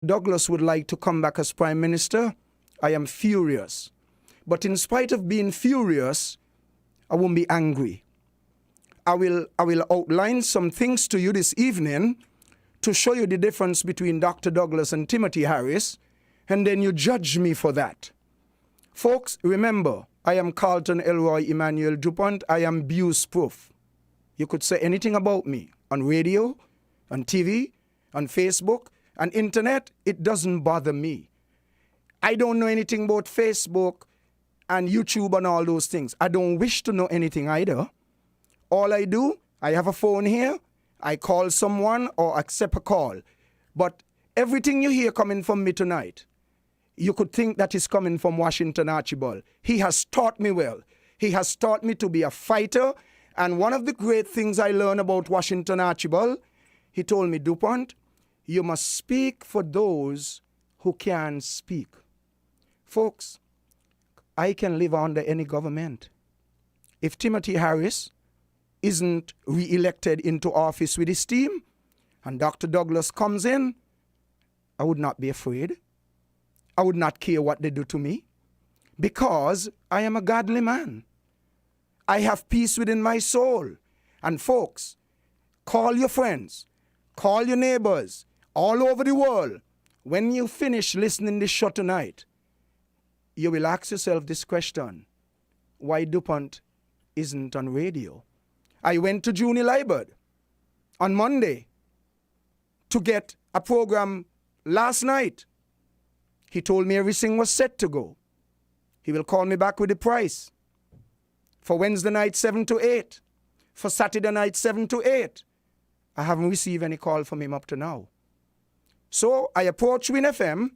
Douglas would like to come back as Prime Minister, I am furious. But in spite of being furious, I won't be angry. I will outline some things to you this evening to show you the difference between Dr. Douglas and Timothy Harris, and then you judge me for that. Folks, remember, I am Carlton Elroy Emmanuel Dupont. I am abuse-proof. You could say anything about me on radio, on TV, on Facebook, on internet. It doesn't bother me. I don't know anything about Facebook and YouTube and all those things. I don't wish to know anything either. All I do, I have a phone here, I call someone or accept a call. But everything you hear coming from me tonight, you could think that is coming from Washington Archibald. He has taught me well. He has taught me to be a fighter. And one of the great things I learned about Washington Archibald, he told me, Dupont, you must speak for those who can speak. Folks, I can live under any government. If Timothy Harris isn't re-elected into office with his team and Dr. Douglas comes in, I would not be afraid. I would not care what they do to me because I am a godly man. I have peace within my soul. And folks, call your friends, call your neighbors all over the world. When you finish listening to this show tonight, you will ask yourself this question: why Dupont isn't on radio? I went to Juni Liebert on Monday to get a program last night. He told me everything was set to go. He will call me back with the price. For Wednesday night, 7 to 8. For Saturday night, 7 to 8. I haven't received any call from him up to now. So I approached Win FM,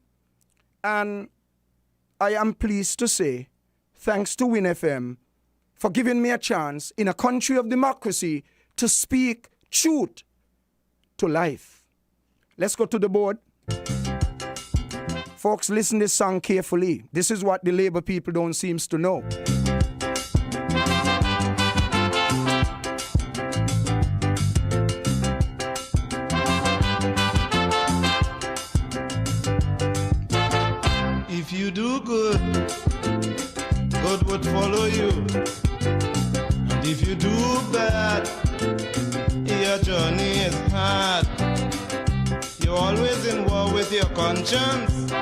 and I am pleased to say, thanks to Win FM for giving me a chance in a country of democracy to speak truth to life. Let's go to the board. Folks, listen to this song carefully. This is what the Labour people don't seem to know. If you do good, good would follow you. And if you do bad, your journey is hard. You're always in war with your conscience.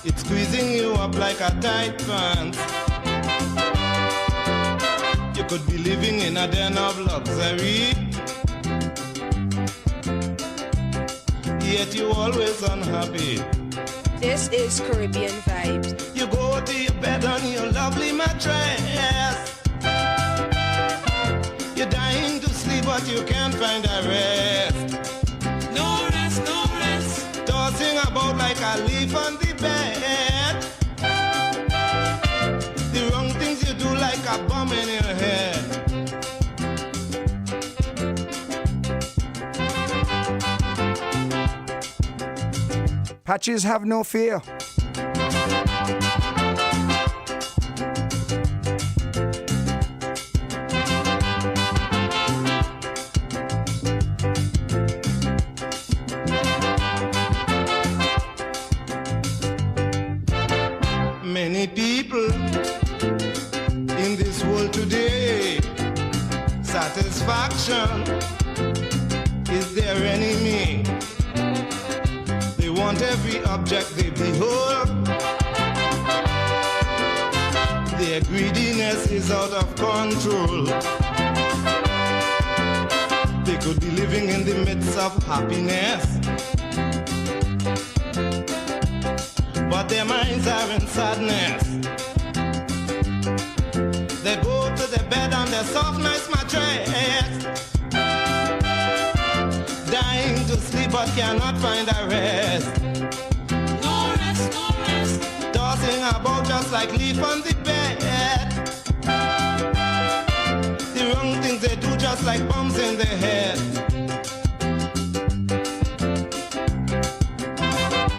It's squeezing you up like a tight pants. You could be living in a den of luxury, yet you're always unhappy. This is Caribbean Vibes. You go to your bed on your lovely mattress. You're dying to sleep, but you can't find a rest. No rest, no rest. Tossing about like a leaf on the bed. The wrong things you do like a bomb in your head. Patches, have no fear. Many people in this world today, satisfaction is their enemy. They want every object they behold. Their greediness is out of control. They could be living in the midst of happiness, but their minds are in sadness. They go to the bed on their soft, nice mattress, dying to sleep but cannot find a rest. No rest, no rest. Tossing about just like leaf on the bed. The wrong things they do just like bombs in their head.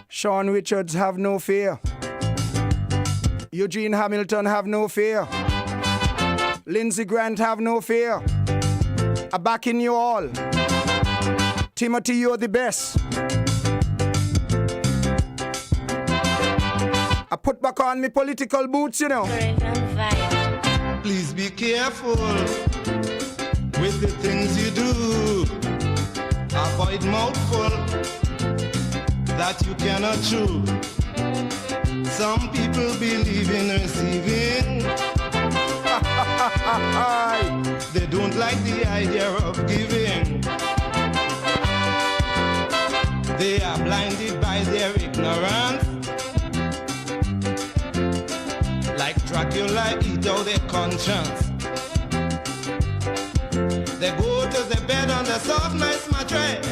Sean Richards, have no fear. Eugene Hamilton, have no fear. Lindsey Grant, have no fear. I'm backing you all. Timothy, you're the best. I put back on my political boots, you know. Caribbean vibe. Please be careful with the things you do. Avoid mouthful that you cannot chew. Some people believe in receiving. They don't like the idea of giving. They are blinded by their ignorance. Like Dracula eat out their conscience. They go to the bed on the soft, nice mattress,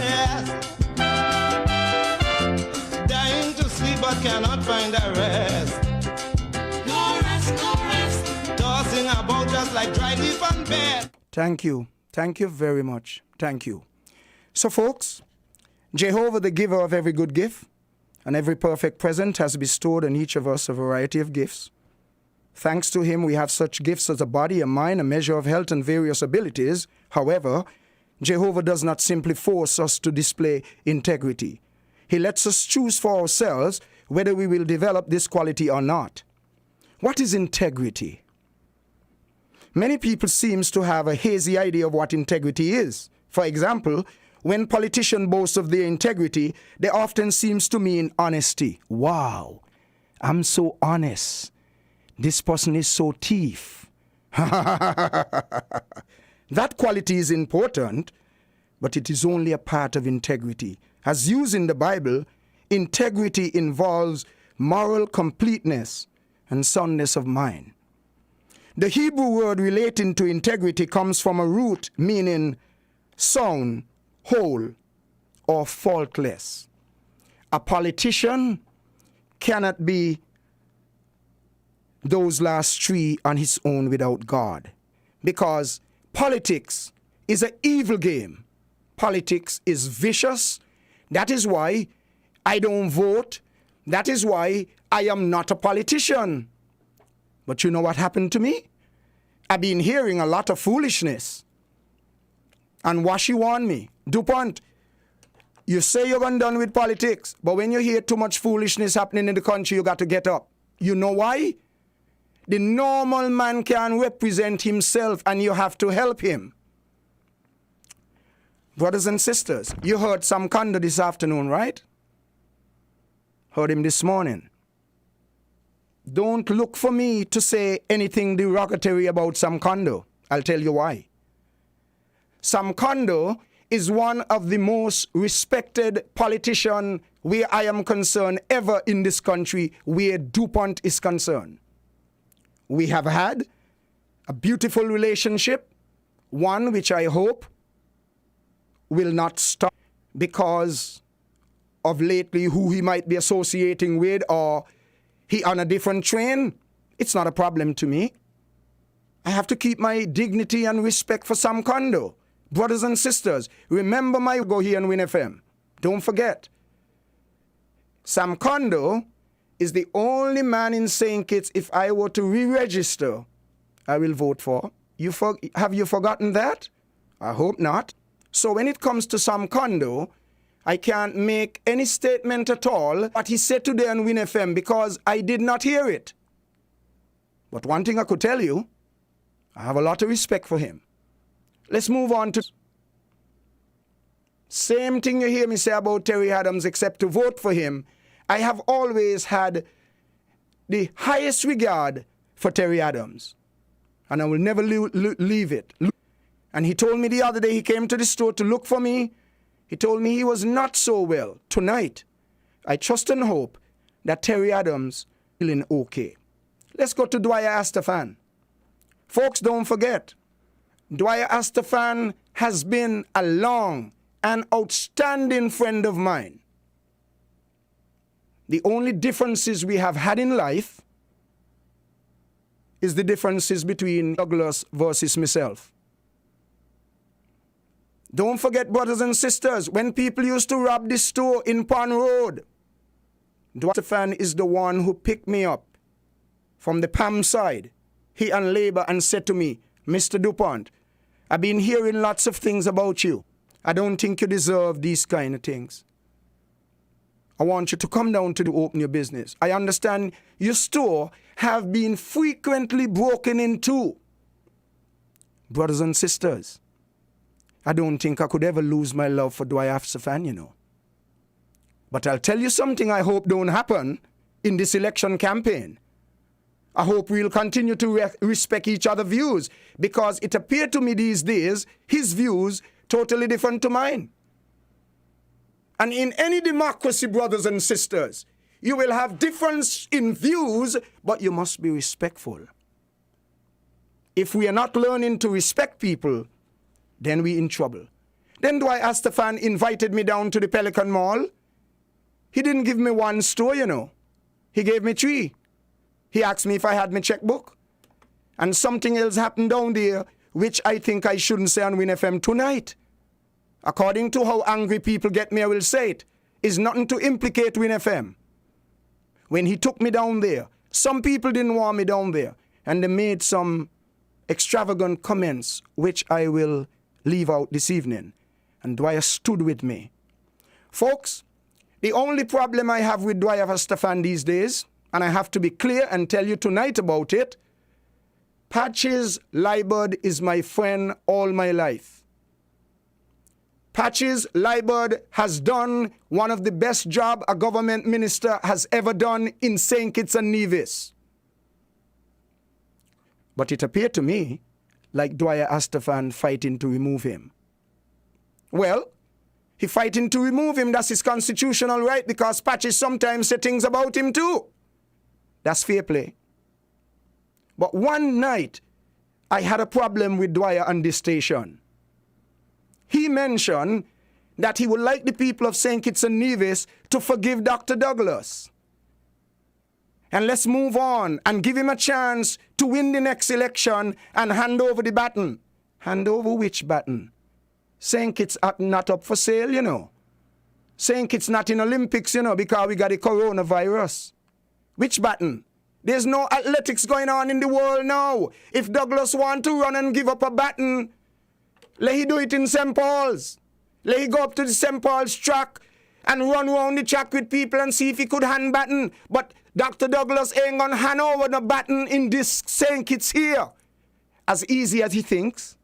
dying to sleep but cannot find a rest. No rest, no rest. Tossing about just like dry leaf on bed. Thank you. Thank you very much. Thank you. So, folks, Jehovah, the giver of every good gift and every perfect present, has bestowed on each of us a variety of gifts. Thanks to him, we have such gifts as a body, a mind, a measure of health, and various abilities. However, Jehovah does not simply force us to display integrity. He lets us choose for ourselves whether we will develop this quality or not. What is integrity? Many people seem to have a hazy idea of what integrity is. For example, when politicians boast of their integrity, they often seem to mean honesty. Wow, I'm so honest. This person is so thief. That quality is important, but it is only a part of integrity. As used in the Bible, integrity involves moral completeness and soundness of mind. The Hebrew word relating to integrity comes from a root meaning sound, whole, or faultless. A politician cannot be those last three on his own without God, because politics is an evil game. Politics is vicious. That is why I don't vote. That is why I am not a politician. But you know what happened to me? I've been hearing a lot of foolishness. And Washi warned me, Dupont, you say you're done with politics, but when you hear too much foolishness happening in the country, you got to get up. You know why? The normal man can represent himself and you have to help him. Brothers and sisters, you heard Sam Kondo this afternoon, right? Heard him this morning. Don't look for me to say anything derogatory about Sam Kondo. I'll tell you why. Sam Kondo is one of the most respected politicians where I am concerned ever in this country where Dupont is concerned. We have had a beautiful relationship, one which I hope will not stop because of lately who he might be associating with or he on a different train. It's not a problem to me. I have to keep my dignity and respect for Sam Kondo. Brothers and sisters, remember my go here on Win FM. Don't forget. Sam Kondo is the only man in St. Kitts, if I were to re-register, I will vote for. Have you forgotten that? I hope not. So when it comes to Sam Kondo, I can't make any statement at all what he said today on Win FM because I did not hear it. But one thing I could tell you, I have a lot of respect for him. Let's move on to... Same thing you hear me say about Terry Adams, except to vote for him. I have always had the highest regard for Terry Adams. And I will never leave it. And he told me the other day he came to the store to look for me. He told me he was not so well. Tonight, I trust and hope that Terry Adams is feeling okay. Let's go to Dwyer Astafan. Folks, don't forget, Dwyer Astafan has been a long and outstanding friend of mine. The only differences we have had in life is the differences between Douglas versus myself. Don't forget, brothers and sisters, when people used to rob this store in Pond Road, Dwyer Astafan is the one who picked me up from the Pam side, he and Labour, and said to me, Mr. Dupont, I've been hearing lots of things about you. I don't think you deserve these kind of things. I want you to come down to open your business. I understand your store have been frequently broken into. Brothers and sisters, I don't think I could ever lose my love for Dwyer Stefan, you know. But I'll tell you something I hope don't happen in this election campaign. I hope we'll continue to respect each other's views, because it appears to me these days his views totally different to mine. And in any democracy, brothers and sisters, you will have difference in views, but you must be respectful. If we are not learning to respect people, then we're in trouble. Then Dwyer Stefan invited me down to the Pelican Mall. He didn't give me one store, you know. He gave me 3. He asked me if I had my checkbook. And something else happened down there, which I think I shouldn't say on Win FM tonight. According to how angry people get me, I will say it. It's nothing to implicate Win FM. When he took me down there, some people didn't want me down there. And they made some extravagant comments, which I will leave out this evening. And Dwyer stood with me. Folks, the only problem I have with Dwyer Stefan these days, and I have to be clear and tell you tonight about it, Patches Liebert is my friend all my life. Patches Liebert has done one of the best job a government minister has ever done in St. Kitts and Nevis. But it appeared to me like Dwyer Stefan fighting to remove him. Well, he fighting to remove him, that's his constitutional right, because Patches sometimes say things about him too. That's fair play. But one night, I had a problem with Dwyer on this station. He mentioned that he would like the people of St. Kitts and Nevis to forgive Dr. Douglas. And let's move on and give him a chance to win the next election and hand over the baton. Hand over which baton? St. Kitts not up for sale, you know. St. Kitts not in Olympics, you know, because we got the coronavirus. Which baton? There's no athletics going on in the world now. If Douglas want to run and give up a baton, let he do it in St. Paul's. Let he go up to the St. Paul's track and run around the track with people and see if he could hand baton. But Dr. Douglas ain't gonna hand over the baton in this St. Kitts here. As easy as he thinks,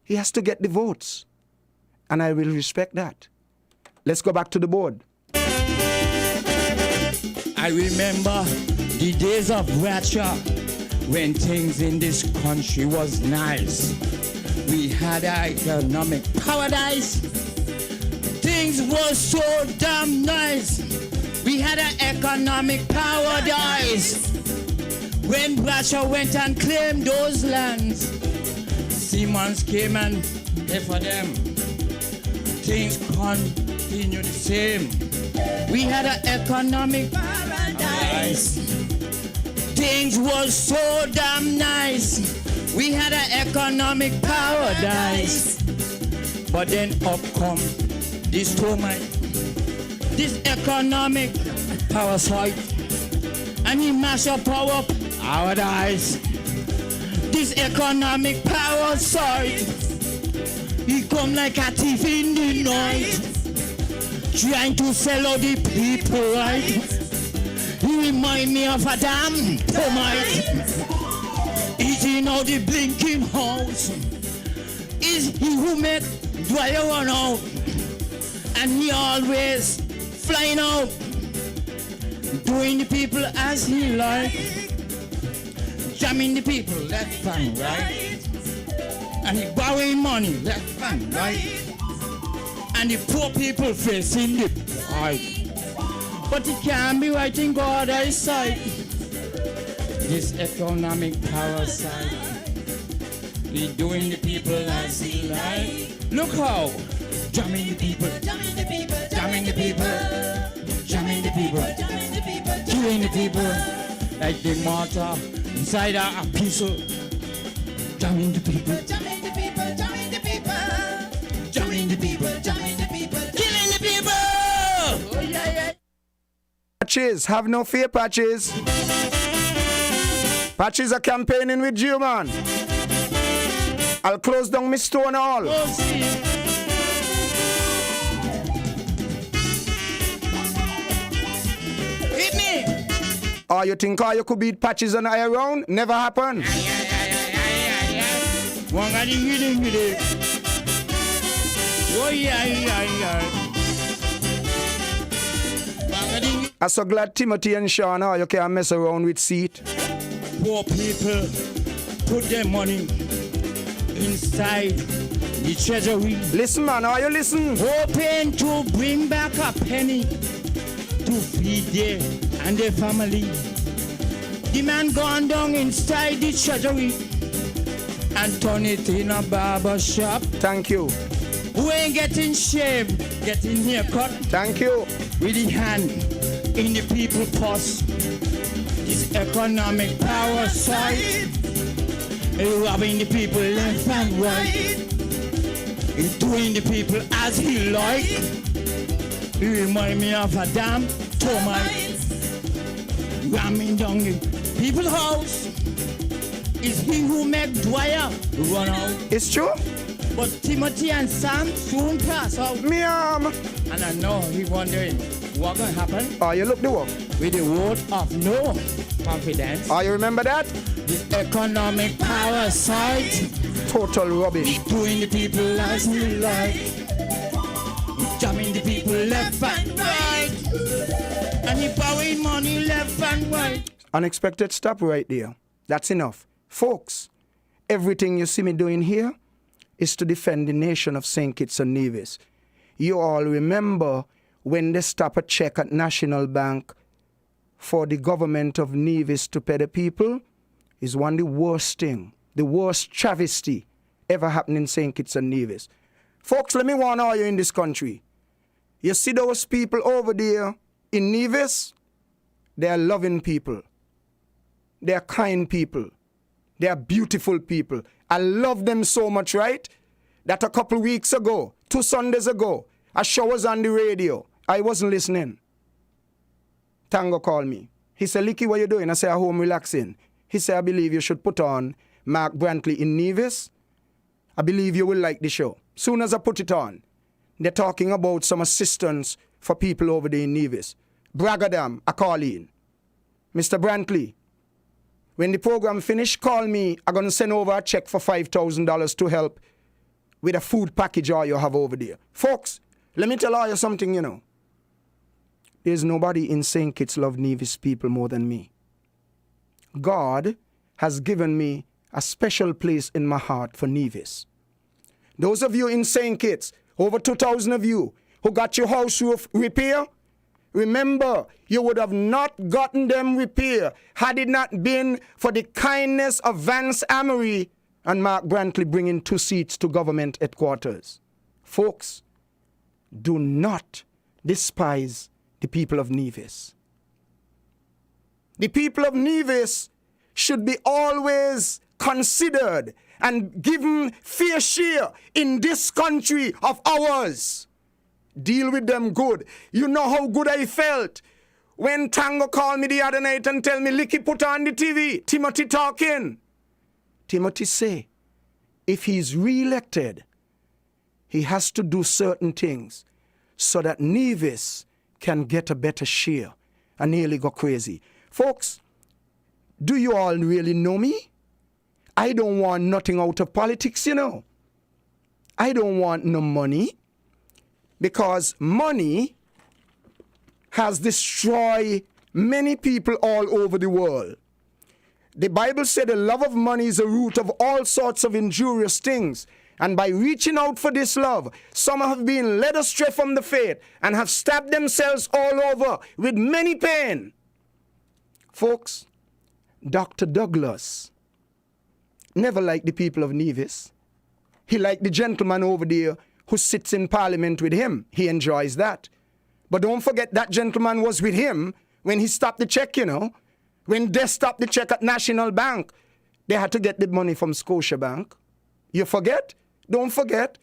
he has to get the votes. And I will respect that. Let's go back to the board. I remember the days of rapture when things in this country was nice. We had an economic paradise. Things were so damn nice. We had an economic paradise. When rapture went and claimed those lands, Siemens came and paid for them. Things continue the same. We had an economic paradise. Things were so damn nice. We had an economic paradise. But then up come this termite, this economic parasite, and he mash up our paradise. This economic parasite, he come like a thief in the night, trying to sell out the people right. He remind me of a damn termite, eating out the blinking house. Is he who make Dwyer run out, and he always flying out, doing the people as he like, jamming the people left and right, and he borrowing money left and right, and the poor people facing the pride. But it can't be right in God's eyesight. This economic parasite, he doing the people as he like. Look how jamming the people, jamming the people, jamming the people, jamming the people, killing the people like the mortar inside a pistol. Jamming the people, jamming the people, jamming the people, jamming the people, jamming the people, killing the people. Oh yeah, yeah. Patches, have no fear, Patches. Patches are campaigning with you, man. I'll close down my store and all. Or you think you could beat patches and eye around? Never happen. I'm so glad Timothy and Sean, you can't mess around with seat. Poor people put their money inside the treasury. Listen, man, are you listen? Hoping to bring back a penny to feed them and their family. The man gone down inside the treasury and turn it in a barber shop. Thank you. Who ain't getting shaved, getting haircut. Thank you. With the hand in the people purse. This economic power side. Robbing the people left and right. He's doing the people as he like. He remind me of a damn termite. Ramming down the people's house. It's he who make Dwyer run out. It's true. But Timothy and Sam soon pass out. Meow. And I know he wondering what gonna happen. Oh, you look the work. With the word of no confidence. Oh, you remember that? The economic power side. Total rubbish. Doing the people as he like. Jamming the people left and right. And he borrowing money left and right. Unexpected stop right there. That's enough. Folks, everything you see me doing here is to defend the nation of St. Kitts and Nevis. You all remember when they stop a check at National Bank for the government of Nevis to pay the people? Is one of the worst thing, the worst travesty ever happened in St. Kitts and Nevis. Folks, let me warn all you in this country. You see those people over there in Nevis? They are loving people. They are kind people. They are beautiful people. I love them so much, right? That a couple weeks ago, 2 Sundays ago, a show was on the radio. I wasn't listening. Tango called me. He said, Licky, what you doing? I said, I'm home relaxing. He said, I believe you should put on Mark Brantley in Nevis. I believe you will like the show. Soon as I put it on, they're talking about some assistance for people over there in Nevis. Bragadam, I call in. Mr. Brantley, when the program finish, call me. I'm going to send over a check for $5,000 to help with a food package all you have over there. Folks, let me tell all you something, you know. There's nobody in St. Kitts love Nevis people more than me. God has given me a special place in my heart for Nevis. Those of you in St. Kitts, over 2,000 of you who got your house roof repair, remember, you would have not gotten them repair had it not been for the kindness of Vance Amory and Mark Brantley bringing 2 seats to government headquarters. Folks, do not despise the people of Nevis. The people of Nevis should be always considered and given fair share in this country of ours. Deal with them good. You know how good I felt when Tango called me the other night and tell me, Licky, put on the TV. Timothy talking. Timothy say, if he's re-elected, he has to do certain things so that Nevis can get a better share. I nearly got crazy. Folks, do you all really know me? I don't want nothing out of politics, you know. I don't want no money. Because money has destroyed many people all over the world. The Bible said the love of money is the root of all sorts of injurious things. And by reaching out for this love, some have been led astray from the faith and have stabbed themselves all over with many pain. Folks, Dr. Douglas never liked the people of Nevis. He liked the gentleman over there who sits in parliament with him. He enjoys that. But don't forget that gentleman was with him when he stopped the check, you know. When they stopped the check at National Bank, they had to get the money from Scotiabank. You forget? Don't forget.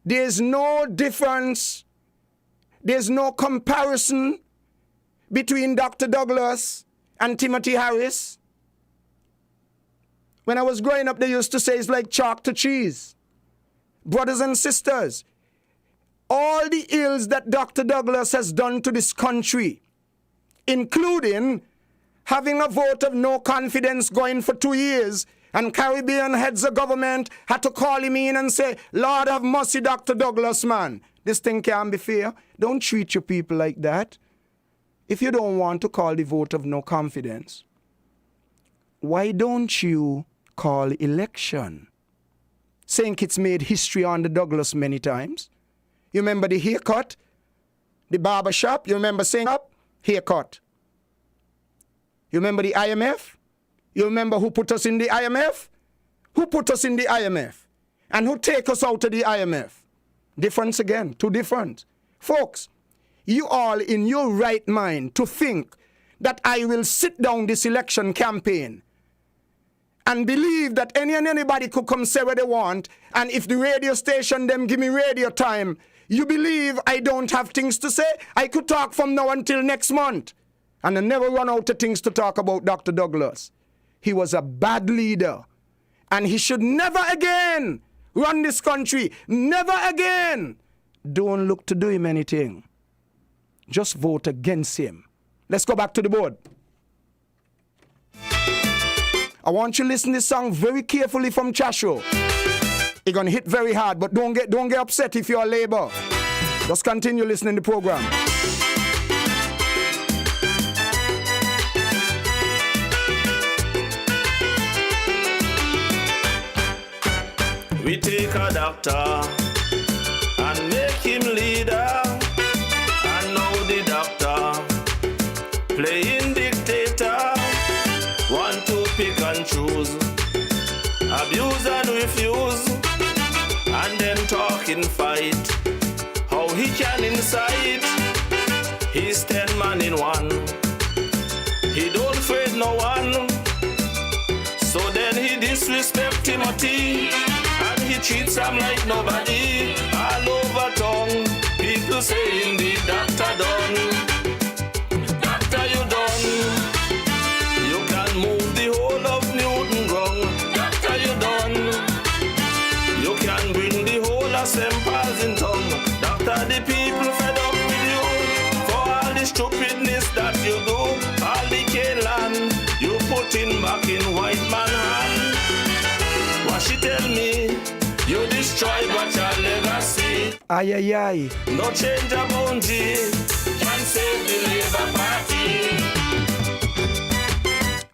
There's no difference. There's no comparison between Dr. Douglas and Timothy Harris. When I was growing up, they used to say it's like chalk to cheese. Brothers and sisters, all the ills that Dr. Douglas has done to this country, including having a vote of no confidence going for 2 years, and Caribbean heads of government had to call him in and say, Lord have mercy, Dr. Douglas, man. This thing can't be fair. Don't treat your people like that. If you don't want to call the vote of no confidence, why don't you call election? St. Kitts made history under Douglas many times. You remember the haircut? The barber shop? You remember saying up? Haircut. You remember the IMF? You remember who put us in the IMF? Who put us in the IMF? And who take us out of the IMF? Difference again, too different. Folks, you all in your right mind to think that I will sit down this election campaign and believe that any and anybody could come say what they want, and if the radio station them give me radio time, you believe I don't have things to say? I could talk from now until next month, and I never run out of things to talk about Dr. Douglas. He was a bad leader, and he should never again run this country. Never again. Don't look to do him anything. Just vote against him. Let's go back to the board. I want you to listen to this song very carefully from Chasho. It's gonna hit very hard, but don't get upset if you're a Labour. Just continue listening to the program. We take a doctor and make him leader, and now the doctor playing dictator, want to pick and choose, abuse and refuse, and then talking fight. How he can incite? He's 10 man in one. He don't afraid no one. So then he disrespect Timothy, and he treats him like nobody. All over town, people saying the doctor done. Doctor, you done. You can move the whole of Newton wrong. Doctor, you done. You can bring the whole of St. Paul's in tongue. Doctor, the people fed up with you for all the stupidness that you do. All the cane land you put in back in white man hand. What she tell me? You destroy what your legacy. Aye, aye, aye. No change of boundary can save the Labour Party.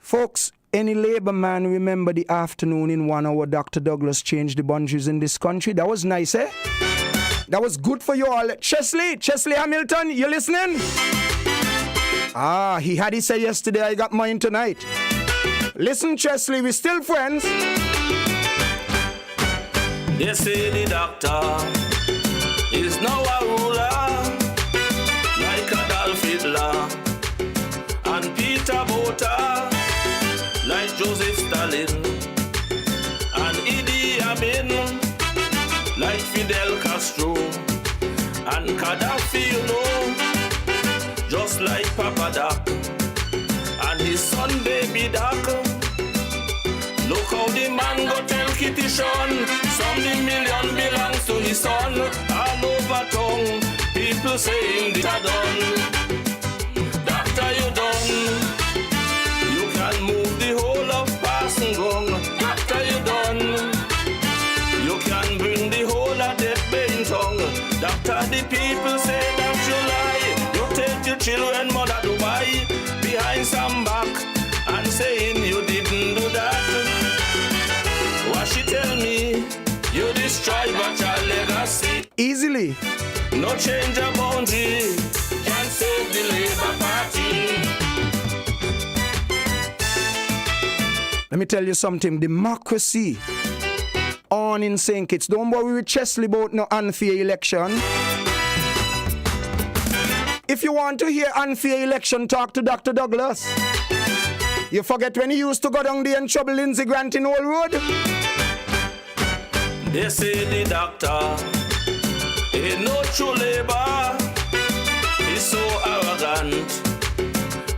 Folks, any Labour man remember the afternoon in 1 hour Dr. Douglas changed the boundaries in this country? That was nice, eh? That was good for you all. Chesley Hamilton, you listening? He had his say yesterday, I got mine tonight. Listen, Chesley, we still friends. They say the doctor is now a ruler, like Adolf Hitler and Peter Botha, like Joseph Stalin and Idi Amin, like Fidel Castro and Gaddafi, you know, just like Papa Doc and his son Baby Doc. Look how the man go tell Kitty Sean, some the million belongs to his son. All over town, people saying this are done. Doctor, you done. You can move the whole of Parson Gong. Doctor, you done. You can bring the whole of Death Bay tongue. Doctor, the people say that you lie. You take your children, mother to buy behind some back and saying you didn't do that. What she tell me? You destroy what your legacy. Easily. No change of boundary can save the Labour Party. Let me tell you something. Democracy on in St. Kitts. Don't worry with Chesley about no unfair election. If you want to hear unfair election, talk to Dr. Douglas. You forget when he used to go down there and trouble Lindsey Grant in Old Road? They say the doctor ain't no true labor. He's so arrogant.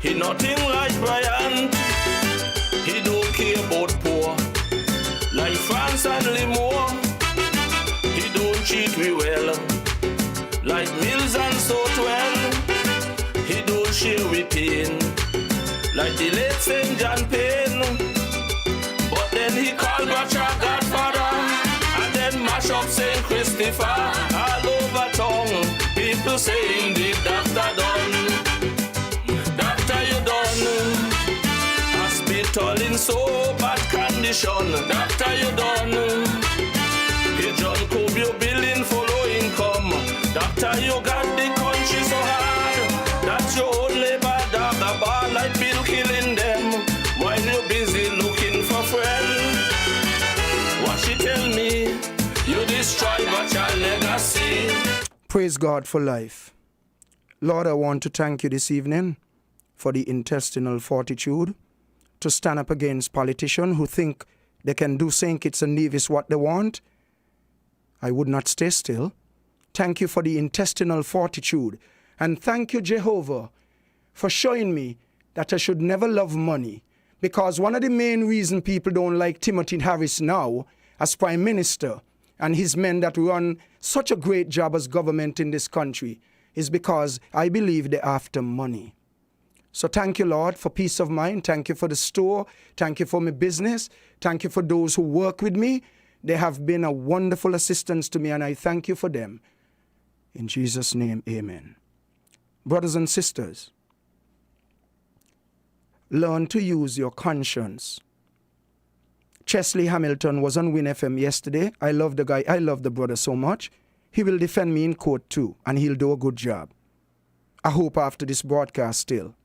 He nothing like Bryant. He don't care about poor like France and Limor. He don't treat me well like Mills and Southwell. He don't share with pain like the late St. John Payne. But then he called Gotcha Godfather, and then mash up St. Christopher. All over town, people saying the doctor done. Doctor, you done. Hospital in so bad condition. Doctor, you done. Hey, John Cobb, you billing for low income. Doctor, you got the country so hard that you only bad dog a bar like Bill killing them while you're busy looking for friends. What she tell me? You destroy what your legacy. Praise God for life. Lord, I want to thank you this evening for the intestinal fortitude to stand up against politicians who think they can do St. Kitts and Nevis what they want. I would not stay still. Thank you for the intestinal fortitude. And thank you, Jehovah, for showing me that I should never love money. Because one of the main reasons people don't like Timothy Harris now as Prime Minister and his men that run such a great job as government in this country is because I believe they're after money. So thank you, Lord, for peace of mind. Thank you for the store. Thank you for my business. Thank you for those who work with me. They have been a wonderful assistance to me, and I thank you for them. In Jesus' name, amen. Brothers and sisters, learn to use your conscience. Chesley Hamilton was on Win FM yesterday. I love the guy. I love the brother so much. He will defend me in court too, and he'll do a good job. I hope after this broadcast still.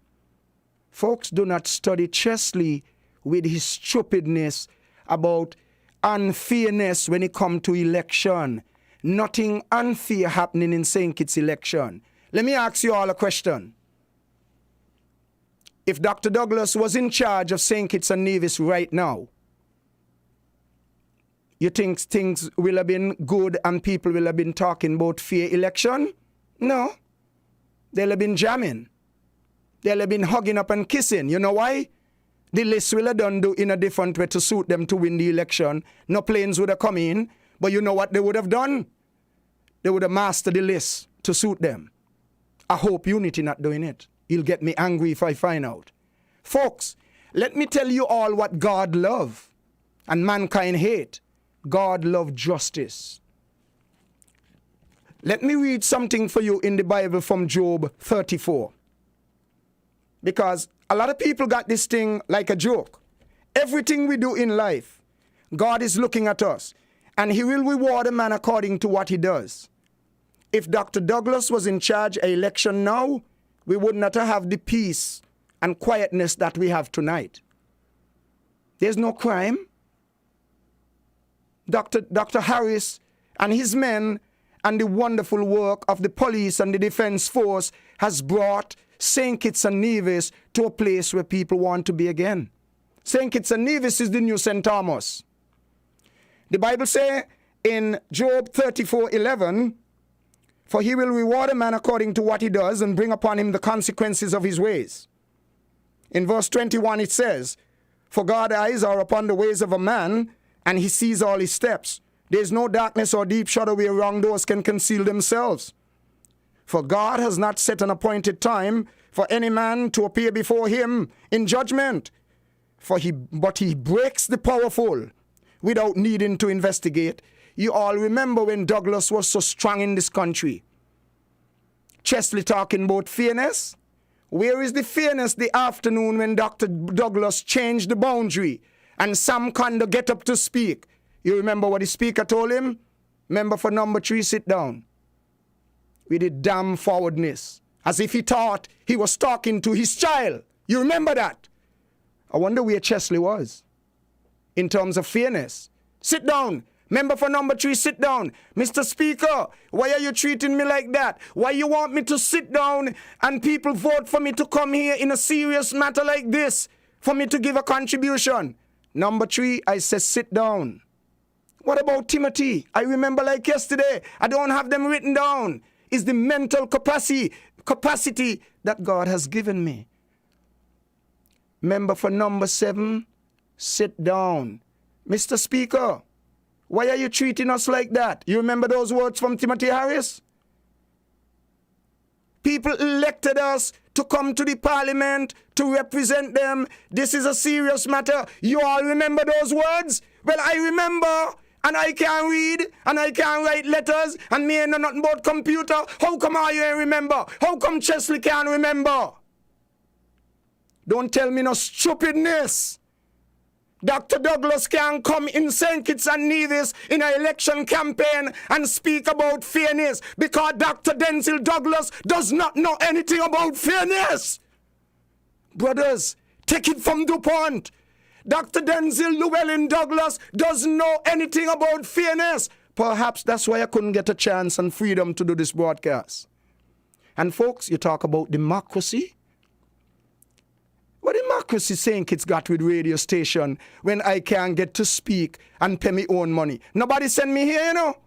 Folks, do not study Chesley with his stupidness about unfairness when it comes to election. Nothing unfair happening in St. Kitts election. Let me ask you all a question. If Dr. Douglas was in charge of St. Kitts and Nevis right now, you think things will have been good and people will have been talking about fair election? No. They'll have been jamming. They'll have been hugging up and kissing. You know why? The list will have done do in a different way to suit them to win the election. No planes would have come in. But you know what they would have done? They would have mastered the list to suit them. I hope Unity not doing it. He'll get me angry if I find out. Folks, let me tell you all what God love and mankind hate. God love justice. Let me read something for you in the Bible from Job 34. Because a lot of people got this thing like a joke. Everything we do in life, God is looking at us. And he will reward a man according to what he does. If Dr. Douglas was in charge of election now, we would not have the peace and quietness that we have tonight. There's no crime. Dr. Harris and his men and the wonderful work of the police and the defense force has brought St. Kitts and Nevis to a place where people want to be again. St. Kitts and Nevis is the new St. Thomas. The Bible says in Job 34:11, for he will reward a man according to what he does and bring upon him the consequences of his ways. In verse 21 it says, for God's eyes are upon the ways of a man, and he sees all his steps. There is no darkness or deep shadow where wrongdoers can conceal themselves. For God has not set an appointed time for any man to appear before him in judgment. But he breaks the powerful without needing to investigate. You all remember when Douglas was so strong in this country. Chesley talking about fairness. Where is the fairness the afternoon when Dr. Douglas changed the boundary and Sam Kondo get up to speak? You remember what the speaker told him? Member for number 3, sit down. With the damn forwardness. As if he thought he was talking to his child. You remember that? I wonder where Chesley was in terms of fairness. Sit down. Member for number 3, sit down. Mr. Speaker, why are you treating me like that? Why you want me to sit down and people vote for me to come here in a serious matter like this? For me to give a contribution? Number 3, I said sit down. What about Timothy? I remember like yesterday. I don't have them written down. It's the mental capacity that God has given me. Member for number 7, sit down. Mr. Speaker, why are you treating us like that? You remember those words from Timothy Harris? People elected us to come to the parliament to represent them. This is a serious matter. You all remember those words? Well, I remember, and I can read, and I can write letters, and me ain't know nothing about computer. How come I ain't remember? How come Chesley can't remember? Don't tell me no stupidness. Dr. Douglas can come in St. Kitts and Nevis in an election campaign and speak about fairness because Dr. Denzil Douglas does not know anything about fairness. Brothers, take it from DuPont. Dr. Denzil Llewellyn Douglas doesn't know anything about fairness. Perhaps that's why I couldn't get a chance and freedom to do this broadcast. And folks, you talk about democracy. What democracy St. Kitts got with radio station when I can't get to speak and pay me own money? Nobody send me here, you know.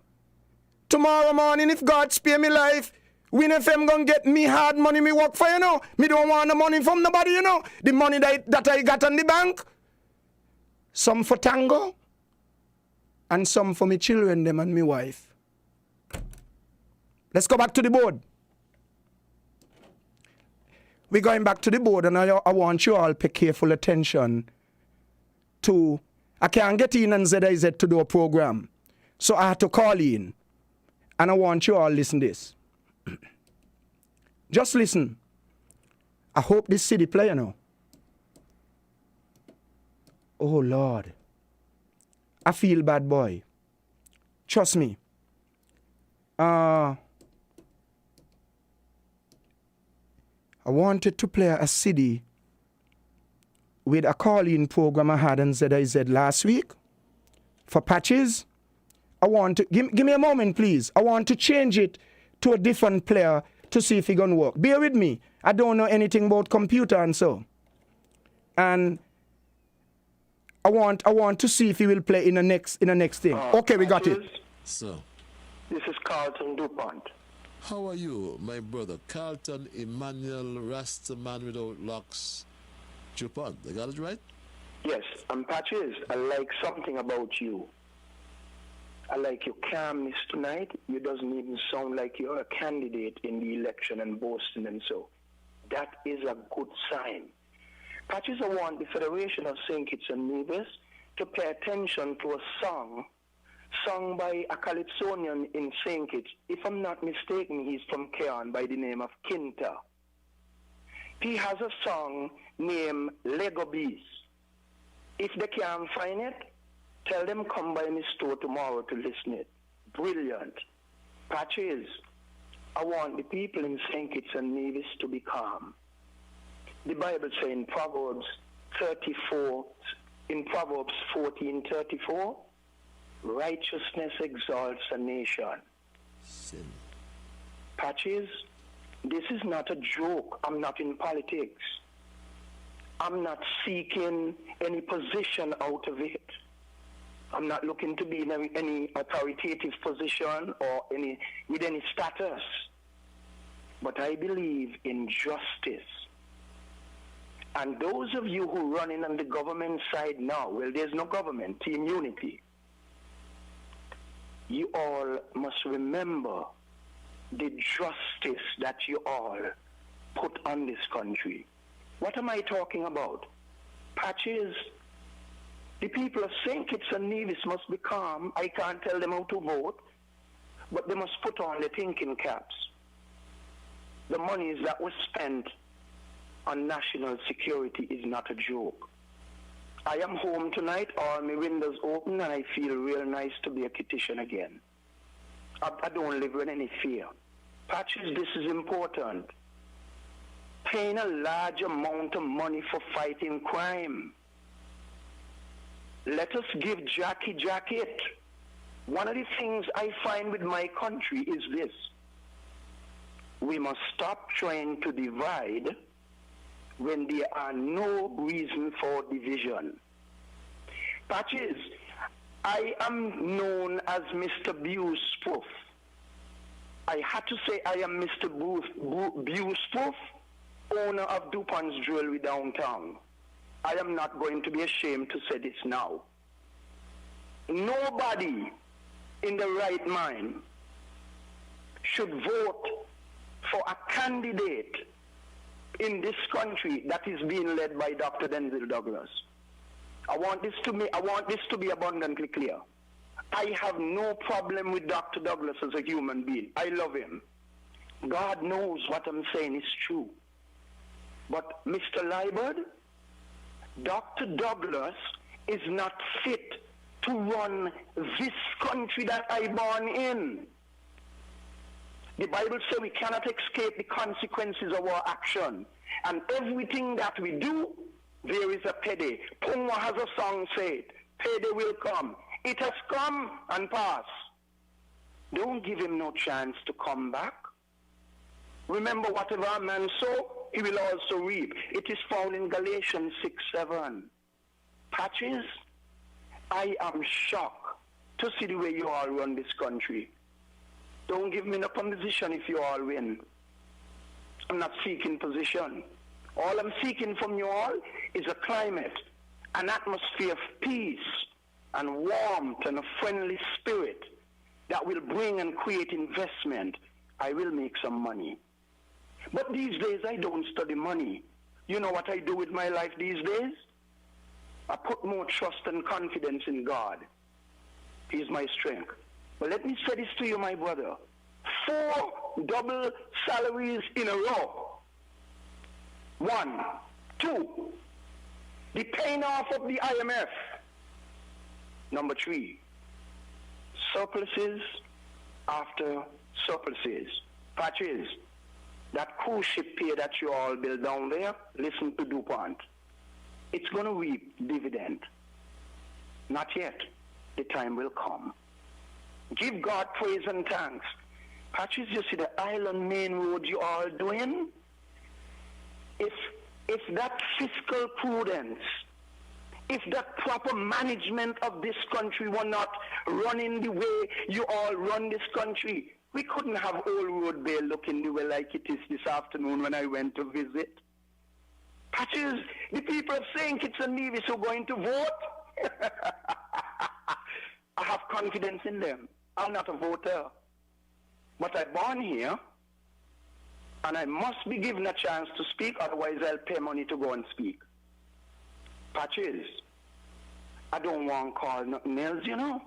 Tomorrow morning, if God spare me life, Win FM gonna get me hard money me work for, you know. Me don't want the money from nobody, you know. The money that I got on the bank, some for tango, and some for me children, them and me wife. Let's go back to the board. We're going back to the board, and I want you all to pay careful attention to, I can't get in on ZIZ to do a program. So I had to call in. And I want you all to listen to this. Just listen. I hope this city play, you know. Oh, Lord. I feel bad, boy. Trust me. I wanted to play a CD with a call-in program I had on ZIZ last week for patches. I want to, give me a moment, please. I want to change it to a different player to see if it's going to work. Bear with me. I don't know anything about computer and so. And I want to see if he will play in the next thing. Okay, we got it. So, this is Carlton Dupont. how are you, my brother? Carlton Emmanuel Rastaman without locks. Dupont, I got it right? Yes, and Patches, I like something about you. I like your calmness tonight. You doesn't even sound like you're a candidate in the election and boasting and so. That is a good sign. Patches, I want the Federation of St. Kitts and Nevis to pay attention to a song sung by a Calypsonian in St. Kitts. If I'm not mistaken, he's from Cairn by the name of Kinta. He has a song named Lego Bees. If they can't find it, tell them come by my store tomorrow to listen it. Brilliant. Patches, I want the people in St. Kitts and Nevis to be calm. The Bible says in Proverbs 14:34, righteousness exalts a nation. Sin. Patches, this is not a joke. I'm not in politics. I'm not seeking any position out of it. I'm not looking to be in any authoritative position or with any status. But I believe in justice. And those of you who are running on the government side now, well, there's no government, team unity. You all must remember the justice that you all put on this country. What am I talking about? Patches, the people of St. Kitts and Nevis must be calm. I can't tell them how to vote, but they must put on the thinking caps. The monies that was spent on national security is not a joke. I am home tonight, all my windows open, and I feel real nice to be a Kittitian again. I don't live with any fear. Patches, this is important. Paying a large amount of money for fighting crime. Let us give Jackie it. One of the things I find with my country is this. We must stop trying to divide when there are no reason for division. Patches, I am known as Mr. Buse Spoof. I had to say I am Mr. Buse Spoof, owner of Dupont's Jewelry downtown. I am not going to be ashamed to say this now. Nobody in the right mind should vote for a candidate in this country that is being led by Dr. Denzel Douglas. I want this to be abundantly clear. I have no problem with Dr. Douglas as a human being. I love him. God knows what I'm saying is true. But Mr. Liebert, Dr. Douglas is not fit to run this country that I born in. The Bible says we cannot escape the consequences of our action. And everything that we do, there is a payday. Pungwa has a song said, payday will come. It has come and passed. Don't give him no chance to come back. Remember, whatever a man sow, he will also reap. It is found in Galatians 6:7. Patches, I am shocked to see the way you all run this country. Don't give me no position if you all win. I'm not seeking position. All I'm seeking from you all is a climate, an atmosphere of peace and warmth and a friendly spirit that will bring and create investment. I will make some money. But these days I don't study money. You know what I do with my life these days? I put more trust and confidence in God. He's my strength. But let me say this to you, my brother. 4 double salaries in a row. 1, 2, the paying off of the IMF. Number 3, surpluses after surpluses. Patches, that cruise ship pier that you all build down there, listen to Dupont. It's going to reap dividend. Not yet. The time will come. Give God praise and thanks. Patches, you see the island main road you all doing? If that fiscal prudence, if that proper management of this country were not running the way you all run this country, we couldn't have Old Road Bay looking the way like it is this afternoon when I went to visit. Patches, the people of St. Kitts and Nevis who are going to vote, I have confidence in them. I'm not a voter. But I'm born here, and I must be given a chance to speak, otherwise I'll pay money to go and speak. Patches, I don't want to call nothing else, you know.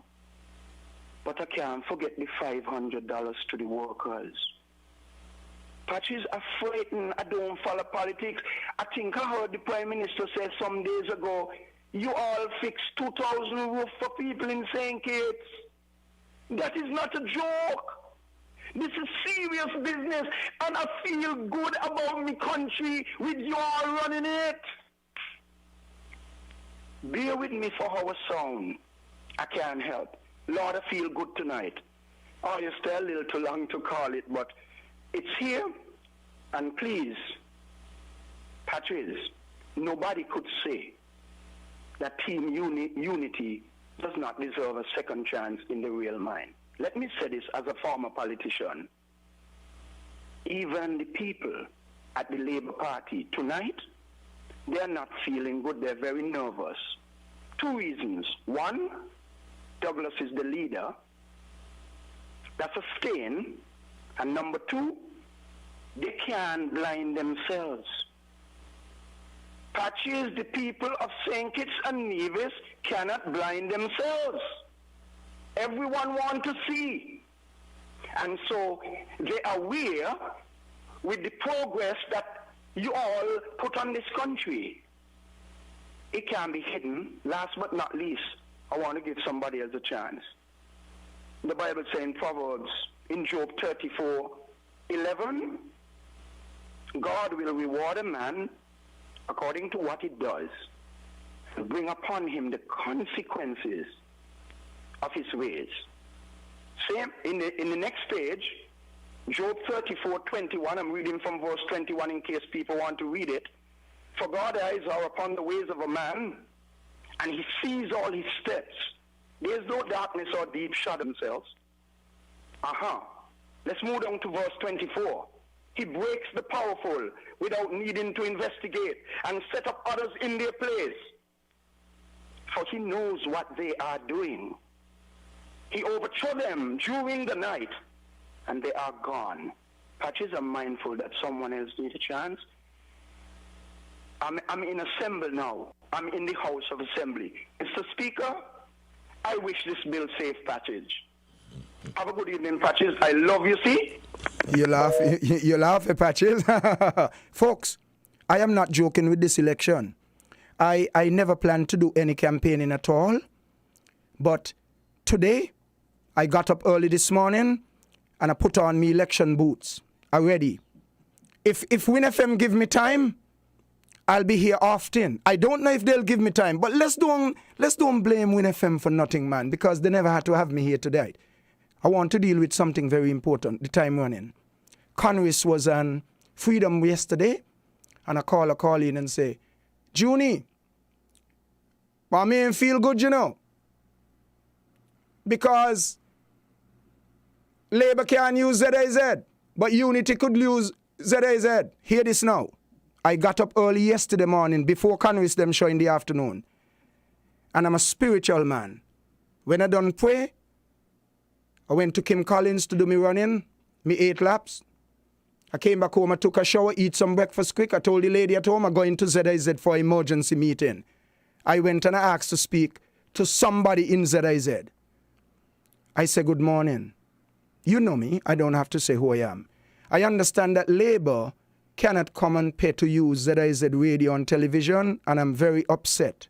But I can't forget the $500 to the workers. Patches, I'm frightened. I don't follow politics. I think I heard the Prime Minister say some days ago, you all fixed 2,000 roofs for people in St. Kitts. That is not a joke. This is serious business, and I feel good about my country with you all running it. Bear with me for our sound. I can't help. Lord, I feel good tonight. Oh, you stay a little too long to call it, but it's here. And please, Patrice, nobody could say that Team Unity does not deserve a second chance in the real mind. Let me say this as a former politician. Even the people at the Labour Party tonight, they are not feeling good. They're very nervous. 2 reasons. 1, Douglas is the leader. That's a stain. And number 2, they can't blind themselves. Patches, the people of St. Kitts and Nevis cannot blind themselves. Everyone wants to see. And so they are aware with the progress that you all put on this country. It can be hidden. Last but not least, I want to give somebody else a chance. The Bible says in Proverbs, in Job 34:11, God will reward a man according to what he does, and bring upon him the consequences of his ways. Same in the next page, Job 34:21. I'm reading from verse 21 in case people want to read it. For God's eyes are upon the ways of a man, and he sees all his steps. There's no darkness or deep shadow themselves. Let's move on to verse 24. He breaks the powerful without needing to investigate and set up others in their place. For he knows what they are doing. He overthrew them during the night, and they are gone. Patches, I'm mindful that someone else needs a chance. I'm in assembly now. I'm in the House of Assembly. Mr. Speaker, I wish this bill safe, Patches. Have a good evening, Patches. I love you, see? You laugh, Patches. Folks, I am not joking with this election. I never planned to do any campaigning at all. But today, I got up early this morning and I put on me election boots. I'm ready. If Win FM give me time, I'll be here often. I don't know if they'll give me time, but let's don't blame Win FM for nothing, man, because they never had to have me here today. I want to deal with something very important, the time running. Congress was on Freedom yesterday, and I call in and say, Junie, I mean, feel good, you know, because Labour can't use ZIZ, but Unity could use ZIZ. Hear this now. I got up early yesterday morning before Congress them show in the afternoon. And I'm a spiritual man. When I done pray, I went to Kim Collins to do me running, me 8 laps. I came back home, I took a shower, eat some breakfast quick. I told the lady at home I'm going to ZIZ for an emergency meeting. I went and I asked to speak to somebody in ZIZ. I said, good morning. You know me, I don't have to say who I am. I understand that Labour cannot come and pay to use ZIZ radio and television, and I'm very upset.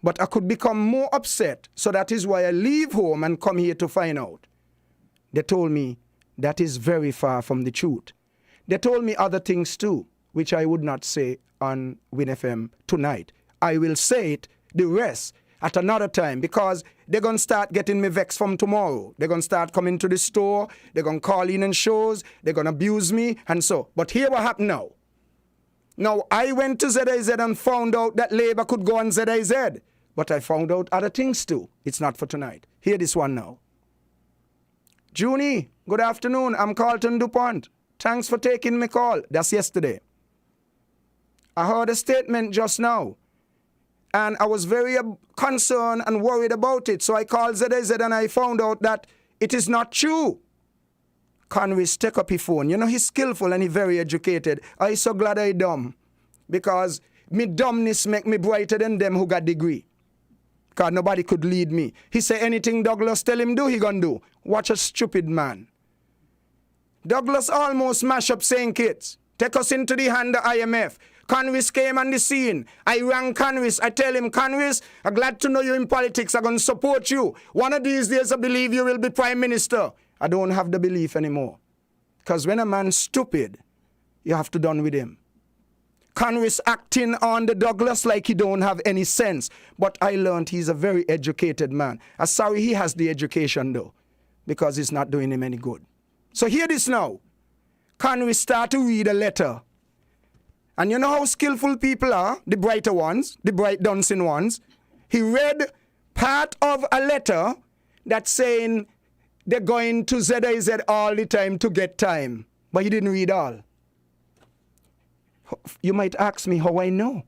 But I could become more upset, so that is why I leave home and come here to find out. They told me that is very far from the truth. They told me other things too, which I would not say on Win FM tonight. I will say it, the rest, at another time, because they're going to start getting me vexed from tomorrow. They're going to start coming to the store. They're going to call in shows. They're going to abuse me and so. But here what happened now. Now, I went to ZIZ and found out that Labour could go on ZIZ. But I found out other things too. It's not for tonight. Hear this one now. Junie, good afternoon. I'm Carlton Dupont. Thanks for taking my call. That's yesterday. I heard a statement just now. And I was very concerned and worried about it. So I called ZIZ and I found out that it is not true. Conway's take up his phone. You know, he's skillful and he's very educated. I'm so glad I dumb. Because me dumbness make me brighter than them who got degree. Because nobody could lead me. He say anything Douglas tell him do, he gonna do. Watch a stupid man. Douglas almost mash up St. Kitts. Take us into the hand of IMF. Conwys came on the scene. I rang Conwys. I tell him, Conwys, I'm glad to know you in politics. I'm going to support you. One of these days I believe you will be prime minister. I don't have the belief anymore. Because when a man's stupid, you have to done with him. Conwys acting on the Douglas like he don't have any sense. But I learned he's a very educated man. I'm sorry he has the education though. Because it's not doing him any good. So hear this now. Conwys start to read a letter. And you know how skillful people are, the brighter ones, the bright dancing ones. He read part of a letter that's saying they're going to ZIZ all the time to get time. But he didn't read all. You might ask me how I know.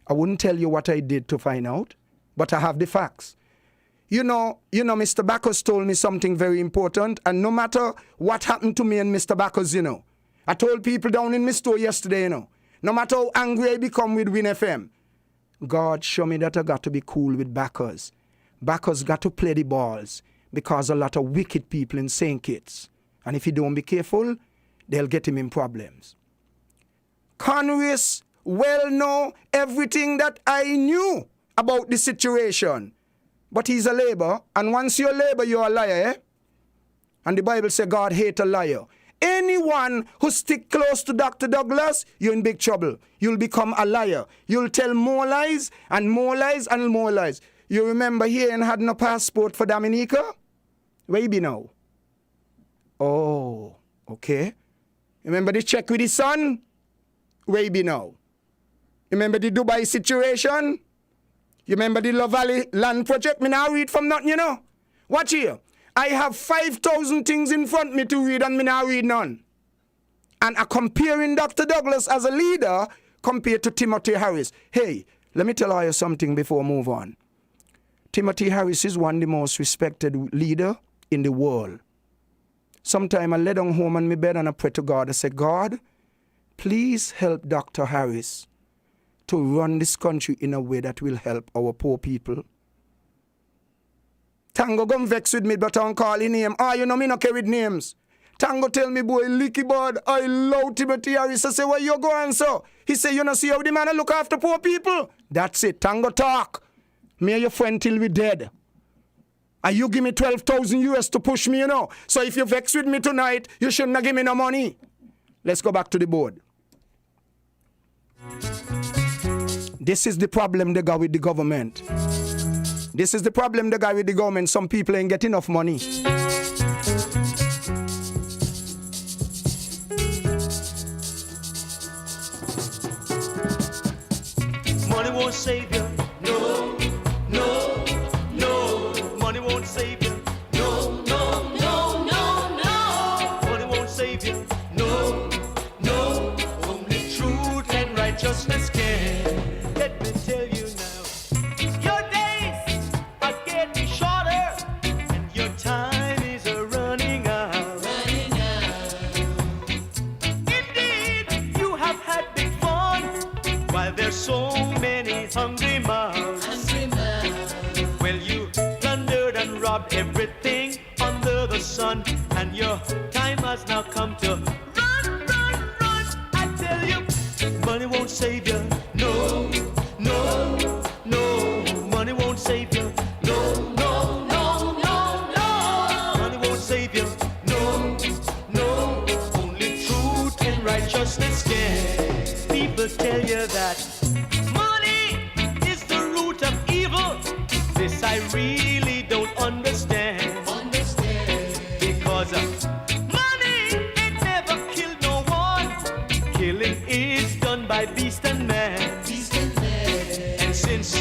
I wouldn't tell you what I did to find out, but I have the facts. You know, Mr. Bacchus told me something very important, and no matter what happened to me and Mr. Bacchus, you know, I told people down in my store yesterday, you know, no matter how angry I become with Win FM, God show me that I got to be cool with Bacchus. Bacchus got to play the balls because a lot of wicked people in St. Kitts. And if he don't be careful, they'll get him in problems. Conwys well know everything that I knew about the situation. But he's a Labour, and once you're a Labour, you're a liar, eh? And the Bible says God hate a liar. Anyone who stick close to Dr. Douglas, you're in big trouble. You'll become a liar. You'll tell more lies and more lies and more lies. You remember he ain't had no passport for Dominica? Where you be now? Oh, okay. Remember the check with his son? Where you be now? Remember the Dubai situation? You remember the Love Valley land project? Me now read from nothing, you know. Watch here. I have 5,000 things in front of me to read and me now read none. And I'm comparing Dr. Douglas as a leader compared to Timothy Harris. Hey, let me tell you something before I move on. Timothy Harris is one of the most respected leader in the world. Sometime I lay down home on my bed and I pray to God. I say, God, please help Dr. Harris to run this country in a way that will help our poor people. Tango come vex with me, but I don't call his name. You know me not care with names. Tango tell me, boy, licky bud, I love Timothy Harris. I say, where you going, so? He say, you know, see how the man look after poor people? That's it. Tango talk. Me and your friend till we dead. And you give me 12,000 US to push me, you know. So if you vex with me tonight, you shouldn't have give me no money. Let's go back to the board. This is the problem they got with the government. This is the problem they got with the government. Some people ain't get enough money. Money won't save you. No, no, no. Money won't save you. No, no, no, no, no. Money won't save you. No, no. Only truth and righteousness can. Let me tell you now. Your days are getting shorter, and your time is running out. Running out. Indeed, you have had big fun, while there's so many hungry mouths. Hungry mouths. Well, you plundered and robbed everything under the sun, and your time has now come to run, run, run. I tell you, money won't save you. No, no, no. Money won't save you. No, no, no, no, no. Money won't save you. No, no. Only truth and righteousness can. People tell you that money is the root of evil. This I really don't understand. Because money ain't never killed no one. Killing is done by beast and man. And since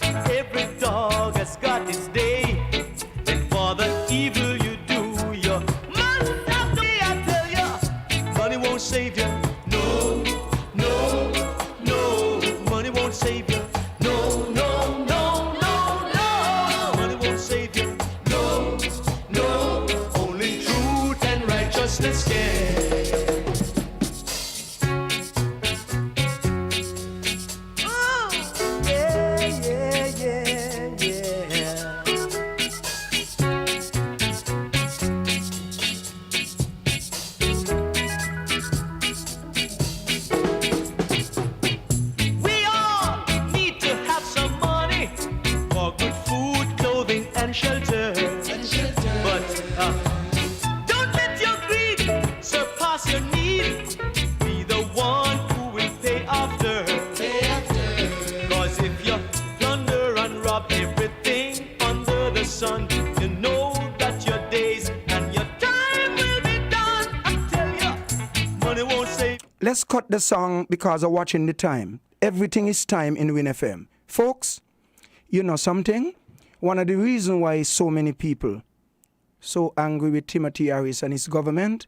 every dog has got its day, then for the evil you do, you must have to pay. I tell you, money won't save you. No, no, no. Money won't save you. No, no, no, no, no. Money won't save you. No, no. Only truth and righteousness can. Oh, yeah, yeah, yeah, yeah. We all need to have some money for good food, clothing, and shelter. But don't let your greed surpass your need. Be the one who will pay after. Cause if you plunder and rob everything under the sun, you know that your days and your time will be done. I tell you, money won't save. Let's cut the song because I'm watching the time. Everything is time in Win FM. Folks, you know something? One of the reasons why so many people so angry with Timothy Harris and his government,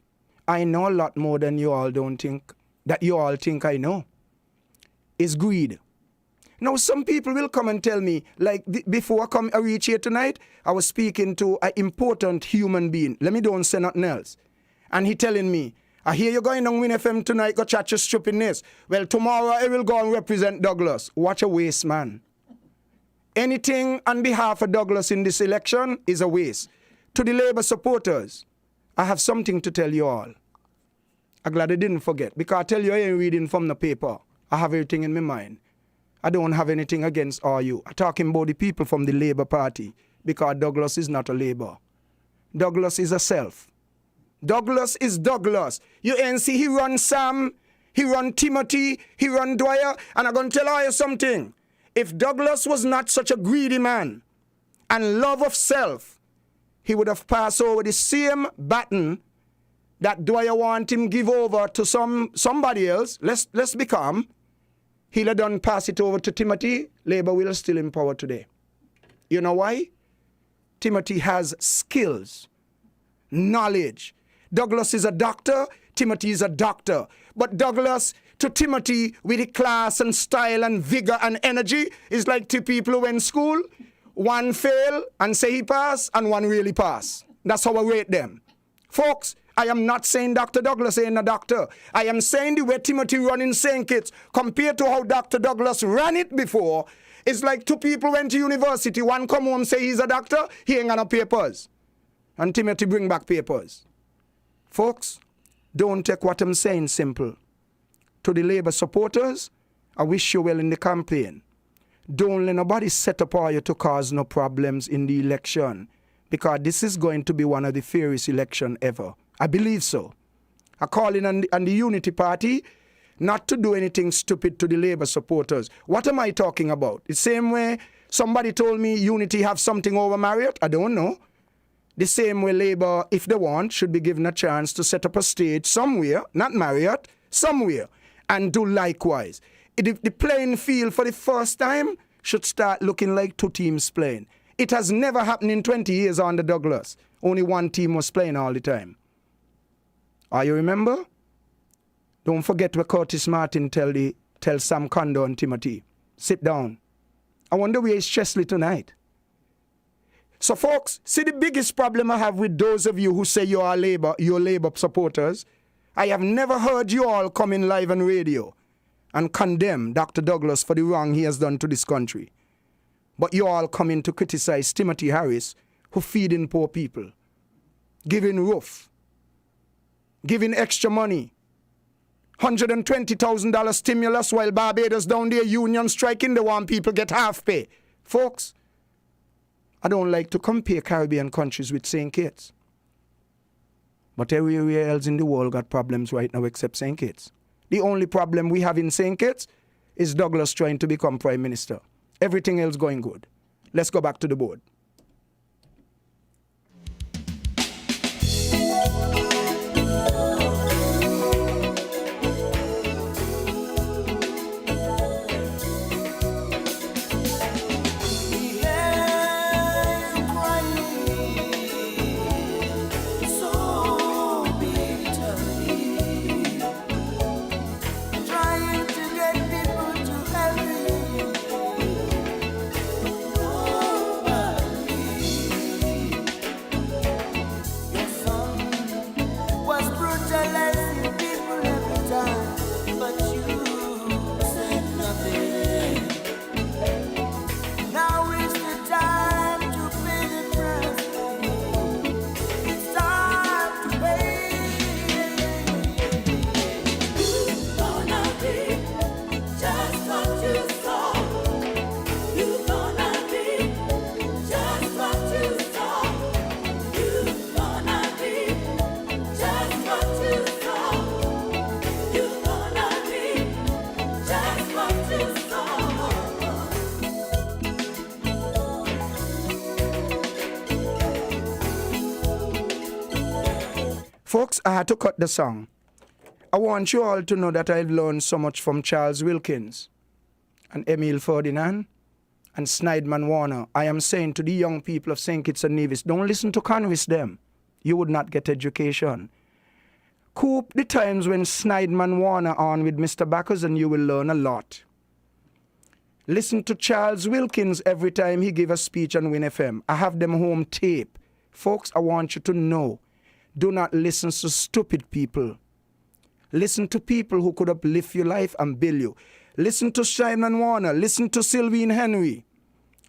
I know a lot more than you all don't think, that you all think I know, is greed. Now, some people will come and tell me, like before I reach here tonight, I was speaking to an important human being. Let me don't say nothing else. And he telling me, I hear you going on Win FM tonight, go chat your stupidness. Well, tomorrow I will go and represent Douglas. Watch a waste, man. Anything on behalf of Douglas in this election is a waste. To the Labour supporters, I have something to tell you all. I'm glad I didn't forget, because I tell you I ain't reading from the paper. I have everything in my mind. I don't have anything against all you. I'm talking about the people from the Labour Party, because Douglas is not a Labour. Douglas is a self. Douglas is Douglas. You ain't see he run Sam, he run Timothy, he run Dwyer, and I'm going to tell you something. If Douglas was not such a greedy man and love of self, he would have passed over the same baton that Dwyer want him give over to somebody else. Let's be calm. He'll have done pass it over to Timothy. Labour will still in power today. You know why? Timothy has skills, knowledge. Douglas is a doctor. Timothy is a doctor. But Douglas to Timothy with the class and style and vigor and energy is like two people who went to school. One fail and say he pass, and one really pass. That's how I rate them. Folks, I am not saying Dr. Douglas ain't a doctor. I am saying the way Timothy running St. Kitts compared to how Dr. Douglas ran it before, it's like two people went to university. One come home say he's a doctor, he ain't got no papers. And Timothy bring back papers. Folks, don't take what I'm saying simple. To the Labour supporters, I wish you well in the campaign. Don't let nobody set upon you to cause no problems in the election, because this is going to be one of the fairest elections ever. I believe so. I call in on the Unity Party not to do anything stupid to the Labour supporters. What am I talking about? The same way somebody told me Unity have something over Marriott? I don't know. The same way Labour, if they want, should be given a chance to set up a stage somewhere, not Marriott, somewhere, and do likewise. The playing field for the first time should start looking like two teams playing. It has never happened in 20 years under Douglas. Only one team was playing all the time. Are you remember? Don't forget what Curtis Martin tell Sam Kondo and Timothy. Sit down. I wonder where is Chesley tonight. So folks, see the biggest problem I have with those of you who say you're Labour supporters. I have never heard you all come in live on radio and condemn Dr. Douglas for the wrong he has done to this country. But you all come in to criticize Timothy Harris, who feeding poor people, giving roof, giving extra money, $120,000 stimulus while Barbados down there union striking, they want people get half pay. Folks, I don't like to compare Caribbean countries with St. Kitts. But everywhere else in the world got problems right now except St. Kitts. The only problem we have in St. Kitts is Douglas trying to become Prime Minister. Everything else going good. Let's go back to the board. Folks, I had to cut the song. I want you all to know that I've learned so much from Charles Wilkins and Emile Ferdinand and Snideman Warner. I am saying to the young people of St. Kitts and Nevis, don't listen to convince them. You would not get education. Coop the times when Snideman Warner on with Mr. Bacchus and you will learn a lot. Listen to Charles Wilkins every time he give a speech on Win FM. I have them home tape. Folks, I want you to know, do not listen to stupid people. Listen to people who could uplift your life and build you. Listen to Snideman Warner. Listen to Sylvain Henry.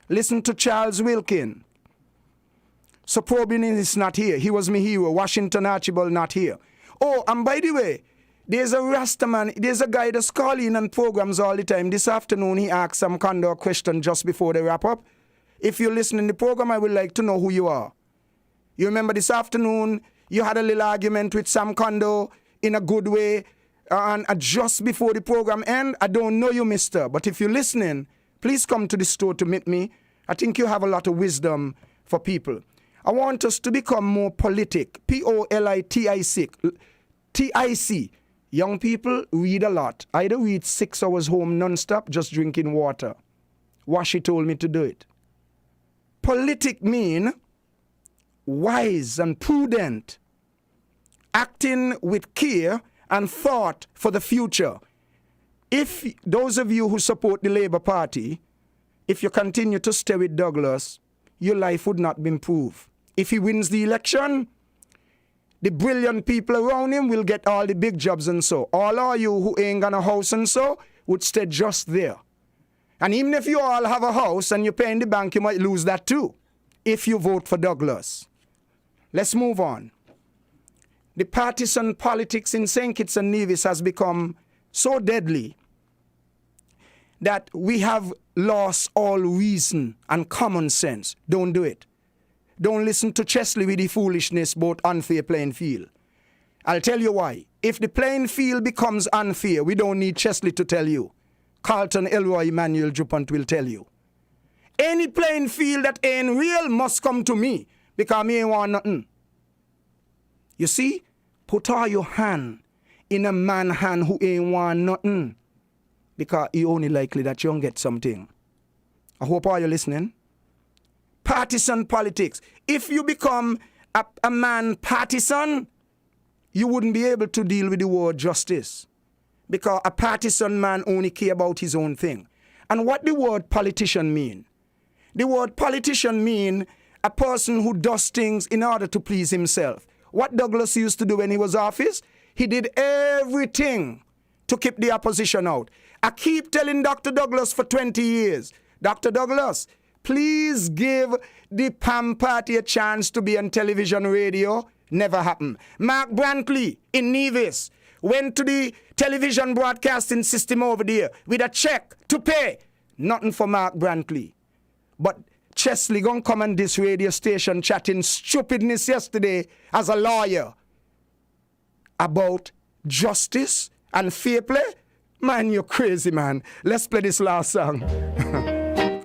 Listen to Charles Wilkins. So Probin is not here. He was my hero. Washington Archibald not here. Oh, and by the way, there's a Rastaman, there's a guy that's calling on programs all the time. This afternoon, he asked some kind of question just before they wrap up. If you're listening to the program, I would like to know who you are. You remember this afternoon, you had a little argument with Sam Kondo in a good way, and just before the program end, I don't know you, mister, but if you're listening, please come to the store to meet me. I think you have a lot of wisdom for people. I want us to become more politic, P-O-L-I-T-I-C. T-I-C. Young people, read a lot. I don't read 6 hours home non-stop, just drinking water. Washi told me to do it. Politic mean wise and prudent, acting with care and thought for the future. If those of you who support the Labour Party, if you continue to stay with Douglas, your life would not be improved. If he wins the election, The brilliant people around him will get all the big jobs and so. All of you who ain't got a house and so would stay just there. And even if you all have a house and you pay in the bank, you might lose that too if you vote for Douglas. Let's move on. The partisan politics in St. Kitts and Nevis has become so deadly that we have lost all reason and common sense. Don't do it. Don't listen to Chesley with the foolishness about unfair playing field. I'll tell you why. If the playing field becomes unfair, we don't need Chesley to tell you. Carlton Elroy Emmanuel Dupont will tell you. Any playing field that ain't real must come to me because me ain't want nothing. You see, put all your hand in a man hand who ain't want nothing because he only likely that you don't get something. I hope all you're listening. Partisan politics. If you become a man partisan, you wouldn't be able to deal with the word justice because a partisan man only care about his own thing. And what the word politician mean? The word politician mean a person who does things in order to please himself. What Douglas used to do when he was office, he did everything to keep the opposition out. I keep telling Dr. Douglas for 20 years, Dr. Douglas, please give the PAM party a chance to be on television, radio. Never happened. Mark Brantley in Nevis went to the television broadcasting system over there with a check to pay. Nothing for Mark Brantley. But Chesley gonna come on this radio station chatting stupidness yesterday as a lawyer about justice and fair play. Man, you're crazy, man. Let's play this last song.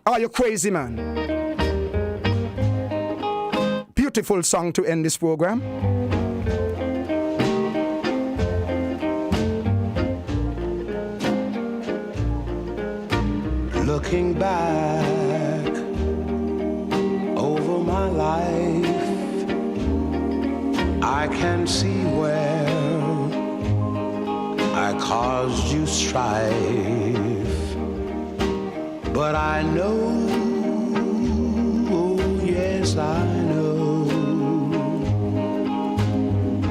Are you crazy, man? Beautiful song to end this program. Looking back over my life, I can see where I caused you strife, but I know, oh yes I know,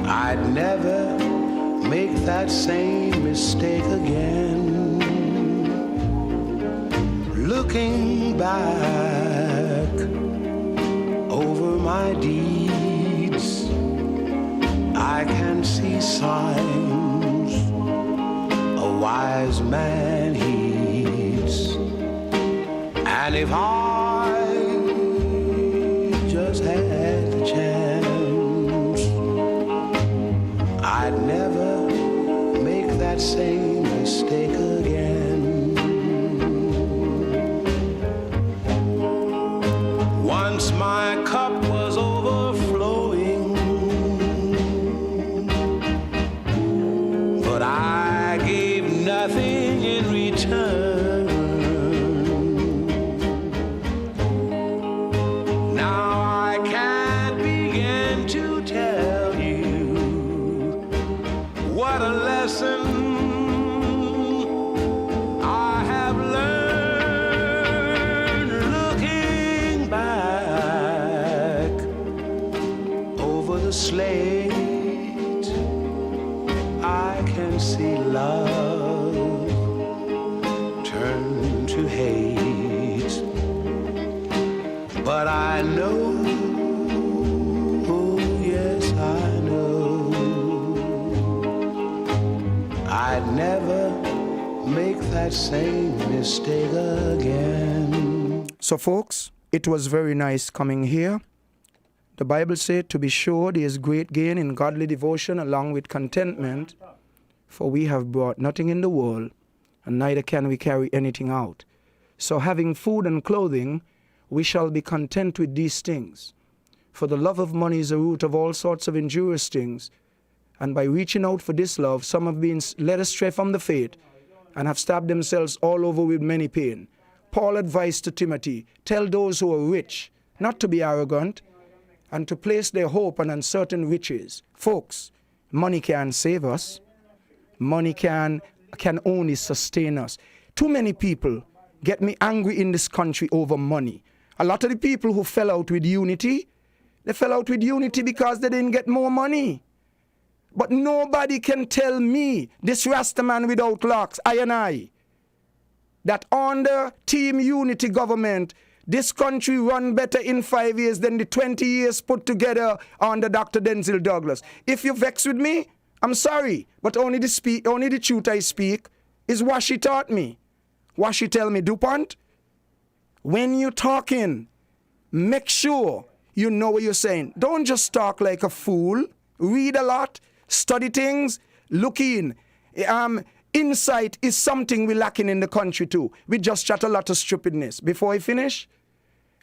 I'd never make that same mistake again. Looking back over my deeds, I can see signs a wise man heeds. And if I just had the chance, I'd never make that same mistake again. Once my cup was overflowing, but I gave nothing in return. Now I can't begin to tell you what a lesson I have learned looking back over the slate. I can see love turn to hate, but I know, oh yes I know, I'd never make that same mistake again. So folks, it was very nice coming here. The Bible said, to be sure, there is great gain in godly devotion along with contentment, for we have brought nothing in the world, and neither can we carry anything out. So having food and clothing, we shall be content with these things. For the love of money is the root of all sorts of injurious things, and by reaching out for this love, some have been led astray from the faith, and have stabbed themselves all over with many pain. Paul advised to Timothy, tell those who are rich not to be arrogant, and to place their hope on uncertain riches. Folks, money can't save us. Money can only sustain us. Too many people get me angry in this country over money. A lot of the people who fell out with unity, they fell out with unity because they didn't get more money. But nobody can tell me, this Rastaman without locks, I and I, that under Team Unity government, this country run better in 5 years than the 20 years put together under Dr. Denzel Douglas. If you vex with me, I'm sorry, but only the truth I speak is what she taught me. What she tell me, Dupont, when you're talking, make sure you know what you're saying. Don't just talk like a fool. Read a lot, study things, look in. Insight is something we're lacking in the country too. We just chat a lot of stupidness. Before I finish,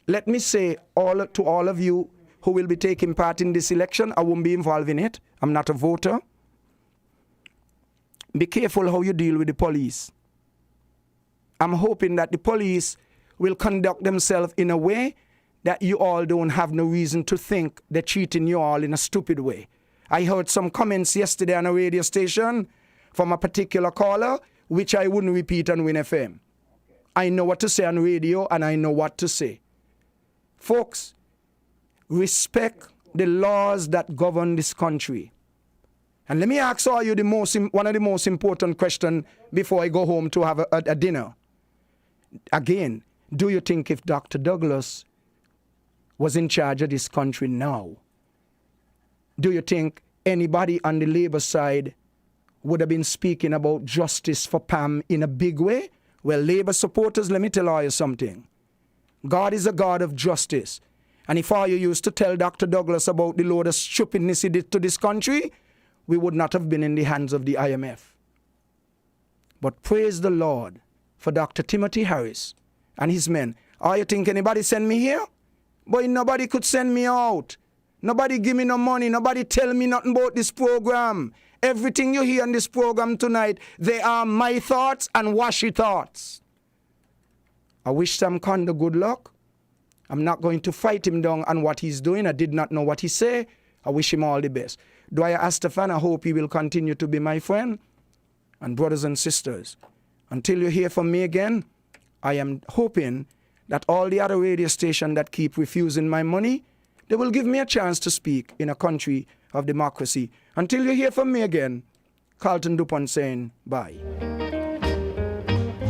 let me say to all of you who will be taking part in this election, I won't be involved in it. I'm not a voter. Be careful how you deal with the police. I'm hoping that the police will conduct themselves in a way that you all don't have no reason to think they're treating you all in a stupid way. I heard some comments yesterday on a radio station from a particular caller, which I wouldn't repeat on Win FM. I know what to say on radio, and I know what to say. Folks, respect the laws that govern this country. And let me ask all you one of the most important questions before I go home to have a dinner. Again, do you think if Dr. Douglas was in charge of this country now, do you think anybody on the Labour side would have been speaking about justice for Pam in a big way? Well, Labour supporters, let me tell you something. God is a God of justice. And if all you used to tell Dr. Douglas about the load of stupidness he did to this country, we would not have been in the hands of the IMF. But praise the Lord for Dr. Timothy Harris and his men. Oh, you think anybody send me here? Boy, nobody could send me out. Nobody give me no money. Nobody tell me nothing about this program. Everything you hear on this program tonight, they are my thoughts and washy thoughts. I wish Sam Kondo good luck. I'm not going to fight him down on what he's doing. I did not know what he say. I wish him all the best. Dwyer Astafan, I hope he will continue to be my friend. And brothers and sisters, until you hear from me again, I am hoping that all the other radio stations that keep refusing my money, they will give me a chance to speak in a country of democracy. Until you hear from me again, Carlton Dupont saying bye.